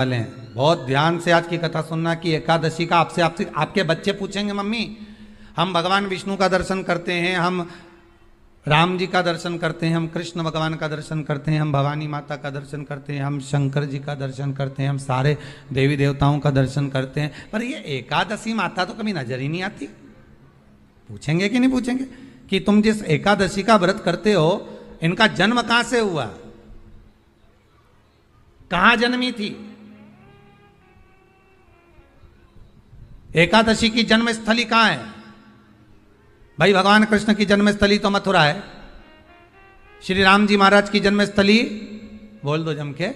वाले हैं। बहुत ध्यान से आज की कथा सुनना कि एकादशी का आपसे आपसे आपके बच्चे पूछेंगे, मम्मी हम भगवान विष्णु का दर्शन करते हैं, हम राम जी का दर्शन करते हैं, हम कृष्ण भगवान का दर्शन करते हैं, हम भवानी माता का दर्शन करते हैं, हम शंकर जी का दर्शन करते हैं, हम सारे देवी देवताओं का दर्शन करते हैं, पर ये एकादशी माता तो कभी नजर ही नहीं आती। पूछेंगे कि नहीं पूछेंगे कि तुम जिस एकादशी का व्रत करते हो इनका जन्म कहां से हुआ, कहां जन्मी थी? एकादशी की जन्मस्थली कहां है? भाई भगवान कृष्ण की जन्मस्थली तो मथुरा है, श्री राम जी महाराज की जन्मस्थली बोल दो जम के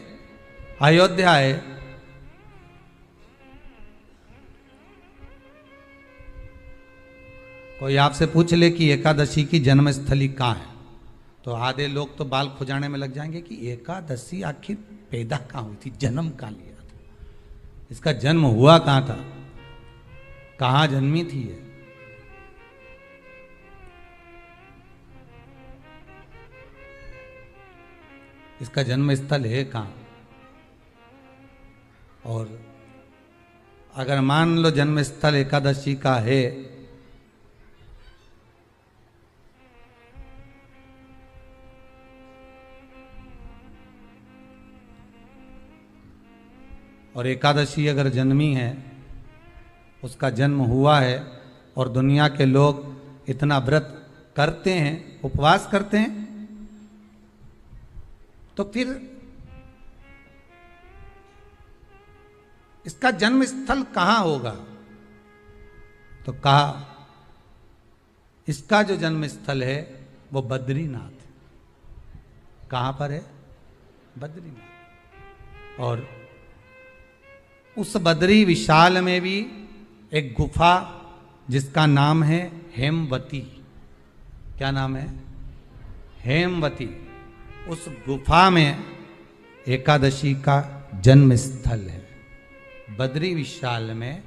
अयोध्या है। कोई आपसे पूछ ले कि एकादशी की जन्मस्थली कहां है तो आधे लोग तो बाल खुजाने में लग जाएंगे कि एकादशी आखिर पैदा कहां हुई थी, जन्म कहां लिया था, इसका जन्म हुआ कहां था, कहां जन्मी थी ये? इसका जन्म स्थल है कहां? और अगर मान लो जन्म स्थल एकादशी का है और एकादशी अगर जन्मी है, उसका जन्म हुआ है और दुनिया के लोग इतना व्रत करते हैं, उपवास करते हैं, तो फिर इसका जन्म स्थल कहां होगा? तो कहा इसका जो जन्म स्थल है वो बद्रीनाथ। कहां पर है? बद्रीनाथ। और उस बद्री विशाल में भी एक गुफा जिसका नाम है हेमवती। क्या नाम है? हेमवती। उस गुफा में एकादशी का जन्म स्थल है। बद्री विशाल में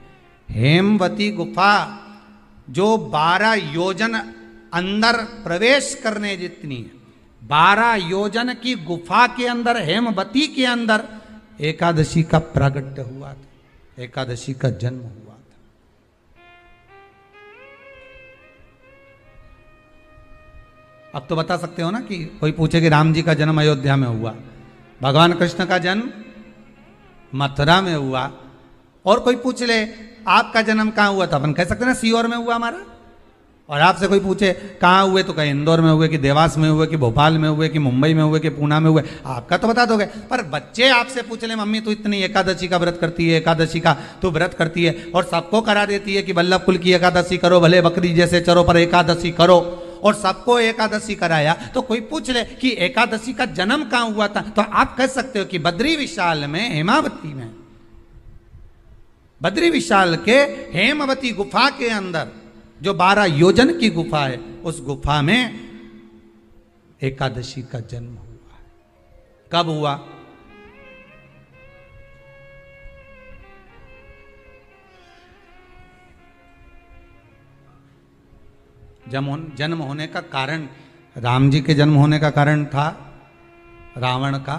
हेमवती गुफा जो 12 योजन अंदर प्रवेश करने जितनी है, 12 योजन की गुफा के अंदर, हेमवती के अंदर एकादशी का प्रागट्य हुआ था, एकादशी का जन्म हुआ था। अब तो बता सकते हो ना कि कोई पूछे कि राम जी का जन्म अयोध्या में हुआ, भगवान कृष्ण का जन्म मथुरा में हुआ, और कोई पूछ ले आपका जन्म कहां हुआ था, अपन कह सकते ना सीहोर में हुआ हमारा। और आपसे कोई पूछे कहाँ हुए तो कहीं इंदौर में हुए, कि देवास में हुए, कि भोपाल में हुए, कि मुंबई में हुए, कि पूना में हुए, आपका तो बता दोगे। पर बच्चे आपसे पूछ ले मम्मी तू इतनी एकादशी का व्रत करती है, एकादशी का तू व्रत करती है और सबको करा देती है कि वल्लभ कुल की एकादशी करो, भले बकरी जैसे चरो पर एकादशी करो, और सबको एकादशी कराया, तो कोई पूछ ले कि एकादशी का जन्म कहां हुआ था, तो आप कह सकते हो कि बद्री विशाल में, हेमावती में, बद्री विशाल के हेमवती गुफा के अंदर जो 12 योजन की गुफा है, उस गुफा में एकादशी का जन्म हुआ है। कब हुआ? जन्म होने का कारण, राम जी के जन्म होने का कारण था रावण का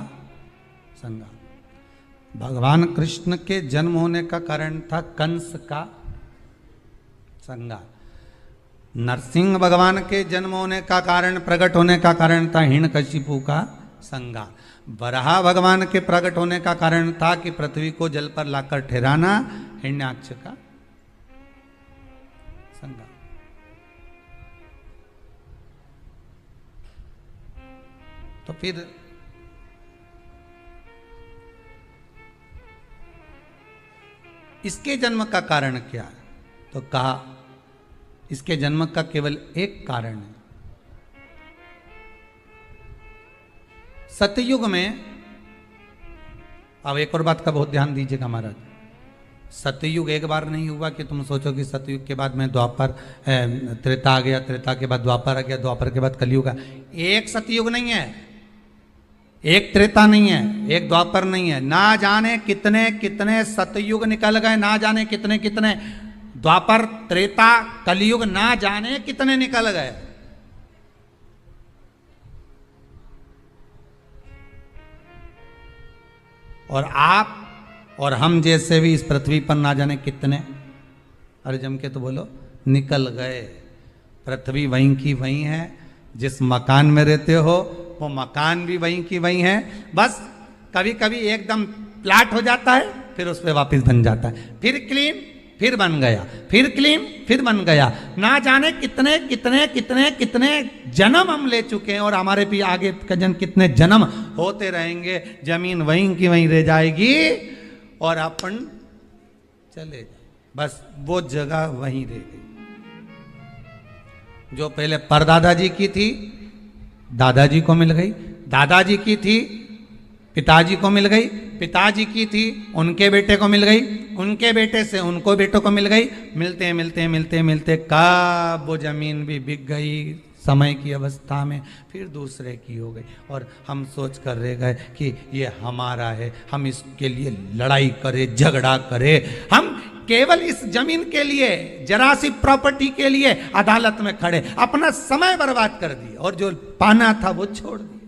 संहार। भगवान कृष्ण के जन्म होने का कारण था कंस का संहार। नरसिंह भगवान के जन्म होने का कारण, प्रकट होने का कारण था हिरण्यकशिपु का संहार। वराह भगवान के प्रकट होने का कारण था कि पृथ्वी को जल पर लाकर ठहराना, हिरण्याक्ष का संहार। तो फिर इसके जन्म का कारण क्या है? तो कहा इसके जन्म का केवल एक कारण है। सतयुग में, अब एक और बात का बहुत ध्यान दीजिएगा महाराज, सतयुग एक बार नहीं हुआ कि तुम सोचो कि सतयुग के बाद में द्वापर, त्रेता आ गया, त्रेता के बाद द्वापर आ गया, द्वापर के बाद कलयुग आ। एक सतयुग नहीं है, एक त्रेता नहीं है, एक द्वापर नहीं है, ना जाने कितने कितने सतयुग निकल गए, ना जाने कितने कितने द्वापर, त्रेता, कलयुग, ना जाने कितने निकल गए। और आप और हम जैसे भी इस पृथ्वी पर ना जाने कितने, अरे जम के तो बोलो, निकल गए। पृथ्वी वहीं की वहीं है, जिस मकान में रहते हो वो मकान भी वहीं की वहीं है। बस कभी कभी एकदम प्लाट हो जाता है, फिर उस पर वापस बन जाता है, फिर क्लीन, फिर बन गया, फिर क्लीन, फिर बन गया। ना जाने कितने कितने कितने कितने जन्म हम ले चुके हैं और हमारे भी आगे का जन्म कितने जन्म होते रहेंगे। जमीन वहीं की वहीं रह जाएगी और अपन चले जाए, बस वो जगह वहीं रह गई। जो पहले परदादा जी की थी दादाजी को मिल गई, दादाजी की थी पिताजी को मिल गई, पिताजी की थी उनके बेटे को मिल गई, उनके बेटे से उनको बेटों को मिल गई। मिलते मिलते मिलते मिलते कब वो जमीन भी बिक गई समय की अवस्था में, फिर दूसरे की हो गई। और हम सोच कर रह गए कि ये हमारा है, हम इसके लिए लड़ाई करें, झगड़ा करें। हम केवल इस जमीन के लिए, जरा सी प्रॉपर्टी के लिए अदालत में खड़े, अपना समय बर्बाद कर दिए और जो पाना था वो छोड़ दिया।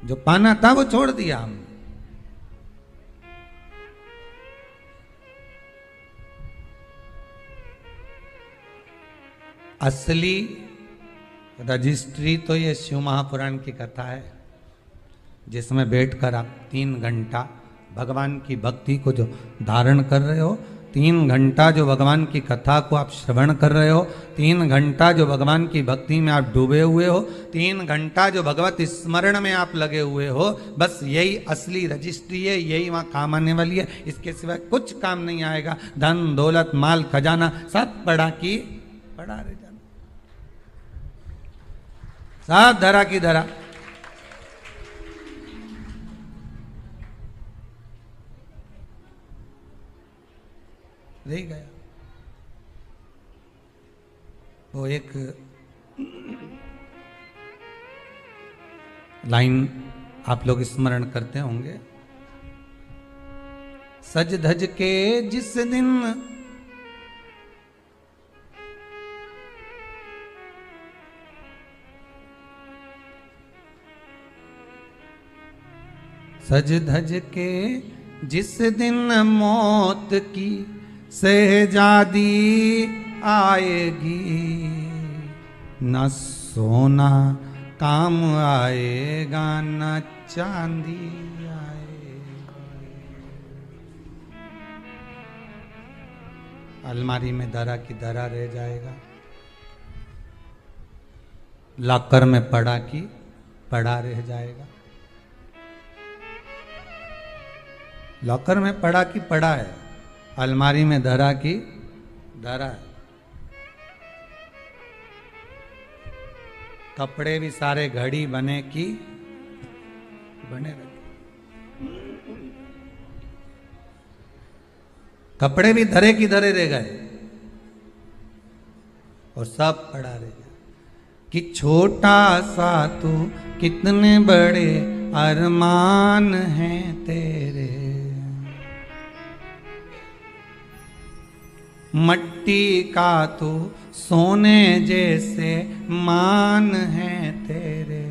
जो पाना था वो छोड़ दिया हमने। असली रजिस्ट्री तो ये शिव महापुराण की कथा है, जिसमें बैठकर आप 3 घंटा भगवान की भक्ति को जो धारण कर रहे हो, 3 घंटा जो भगवान की कथा को आप श्रवण कर रहे हो, 3 घंटा जो भगवान की भक्ति में आप डूबे हुए हो, 3 घंटा जो भगवत स्मरण में आप लगे हुए हो, बस यही असली रजिस्ट्री है, यही वहाँ काम आने वाली है। इसके सिवाय कुछ काम नहीं आएगा। धन दौलत माल खजाना सब पड़ा की पड़ा रह जाना, सब धरा की धरा। रह गया। वो एक लाइन आप लोग स्मरण करते होंगे, सज धज के जिस दिन सज धज के जिस दिन मौत की शहजादी आएगी, न सोना काम आएगा न चांदी आएगा। अलमारी में धरा की धरा रह जाएगा, लॉकर में पड़ा की पड़ा रह जाएगा। लॉकर में पड़ा की पड़ा है, अलमारी में धरा की धरा है। कपड़े भी सारे घड़ी बने की बने रहे, कपड़े भी धरे की धरे रह गए और सब पड़ा रह गया। कि छोटा सा तू कितने बड़े अरमान हैं तेरे, मट्टी का तो सोने जैसे मान है तेरे।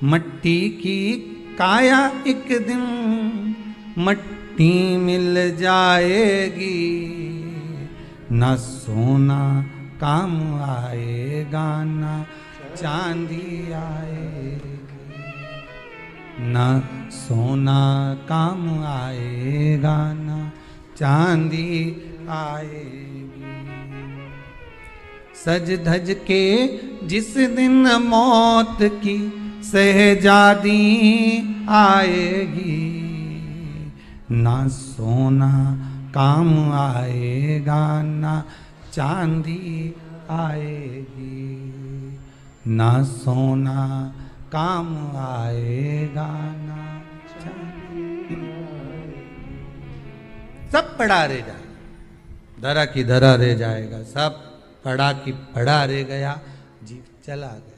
मट्टी की काया एक दिन मट्टी मिल जाएगी, न सोना काम आएगा न चांदी आएगी, न सोना काम आएगा न चांदी आएगी। सज धज के जिस दिन मौत की शहजादी आएगी, ना सोना काम आएगा ना चांदी आएगी, ना सोना काम आएगा ना चांदी आएगी। सब पड़ा रह जाएगा, धरा की धरा रह जाएगा, सब पड़ा की पड़ा रह गया, जीव चला गया।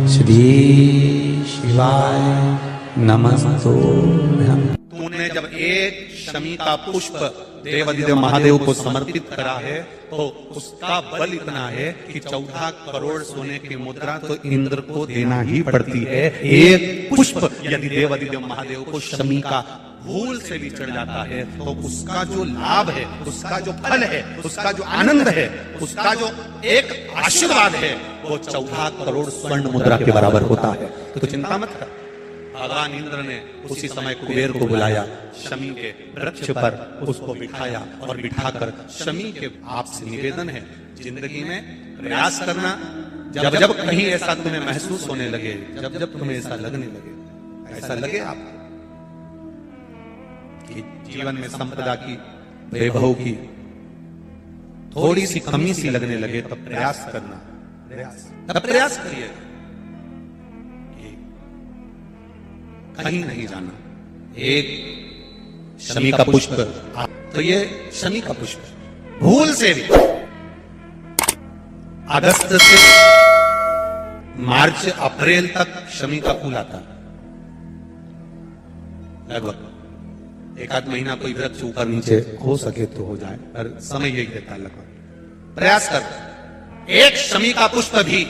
श्री शिवाय नमस्तुभ्यं। तूने जब एक शमी का पुष्प देवादिदेव महादेव को समर्पित करा है तो उसका बल इतना है कि 14 करोड़ सोने की मुद्रा तो इंद्र को देना ही पड़ती है। एक पुष्प यदि देवादिदेव महादेव को शमी का भूल से भी चढ़ जाता है तो उसका जो लाभ है, उसका जो फल है, उसका जो आनंद है, उसका जो एक आशीर्वाद है वो 14 करोड़ स्वर्ण मुद्रा के बराबर होता है। तो चिंता मत कर। भगवान इंद्र ने उसी समय कुबेर को बुलाया, शमी के वृक्ष पर उसको बिठाया और बिठाकर शमी के आपसे निवेदन है जिंदगी में प्रयास करना, जब जब कहीं ऐसा तुम्हें महसूस होने लगे, जब जब तुम्हें ऐसा लगने लगे, ऐसा लगे आपको कि जीवन में संपदा की, वैभव की थोड़ी सी कमी सी लगने लगे, तब प्रयास करना, प्रयास करिए कहीं नहीं जाना। एक शमी का पुष्प, तो ये शमी का पुष्प भूल से भी अगस्त से मार्च अप्रैल तक शमी का फूल आता, लगभग एक आध महीना कोई वृक्ष ऊपर नीचे हो सके तो हो जाए, पर समय यही देता है। लगभग प्रयास कर एक शमी का पुष्प भी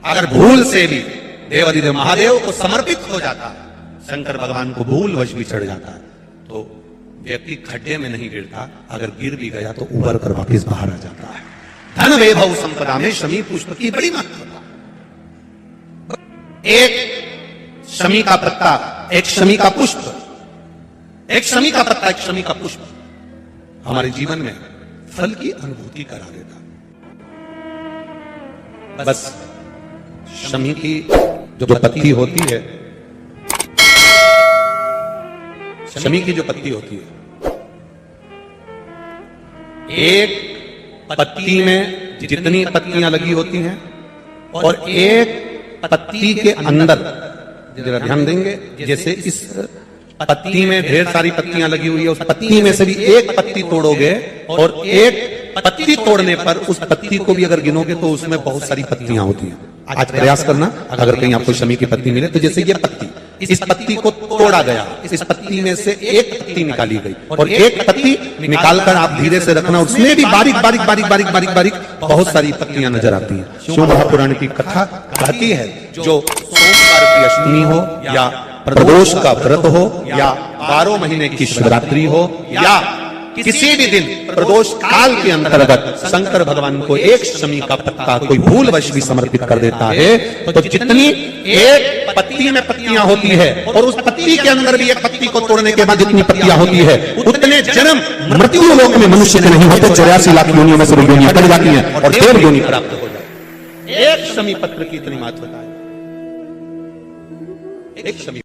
अगर भूल से भी देवादिदेव महादेव को समर्पित हो जाता है, शंकर भगवान को भूल वश भी चढ़ जाता है, तो व्यक्ति खड्डे में नहीं गिरता, अगर गिर भी गया तो उबर कर वापस बाहर आ जाता है। धन वैभव संपदा में शमी पुष्प की बड़ी महत्वता। एक शमी का पत्ता, एक शमी का पुष्प, एक शमी का पत्ता, एक शमी का पुष्प हमारे जीवन में फल की अनुभूति करा देता। बस शमी की जो पत्ती होती है, शमी की जो पत्ती होती है, एक पत्ती में जितनी पत्तियां लगी होती हैं और एक पत्ती के अंदर, जरा ध्यान देंगे, जैसे इस पत्ती में ढेर सारी पत्तियां लगी हुई है, उस पत्ती में से भी एक पत्ती तोड़ोगे और एक पत्ती तोड़ने पर उस पत्ती को भी अगर गिनोगे तो उसमें बहुत सारी पत्तियां होती हैं। आज प्रयास करना, अगर कहीं आपको शमी की पत्ती मिले तो जैसे ये पत्ती, इस पत्ती को तोड़ा गया, इस पत्ती में से एक पत्ती निकाली गई और एक पत्ती निकालकर आप धीरे से रखना, उसमें भी बारीक बारीक बारीक बारीक बारीक बारीक बहुत सारी पत्तियां नजर आती हैं। शिव महापुराण की कथा कहती है जो सोमवार की अष्टमी हो या प्रदोष का व्रत हो या 12 महीने की शिवरात्रि हो या किसी भी दिन प्रदोष काल के अंतर्गत शंकर भगवान को एक शमी का पत्ता कोई भूलवश भी समर्पित कर देता है तो जितनी एक पत्ती में पत्तियां होती है और उस पत्ती के अंदर भी एक पत्ती को तोड़ने के बाद जितनी पत्तियां होती है उतने जन्म मृत्यु लोक में मनुष्य के नहीं होते। 84 लाख योनियों में से योनियां कट जाती हैं और देव योनि प्राप्त हो जाती है। एक शमी पत्र की इतनी महत्वता है, एक शमी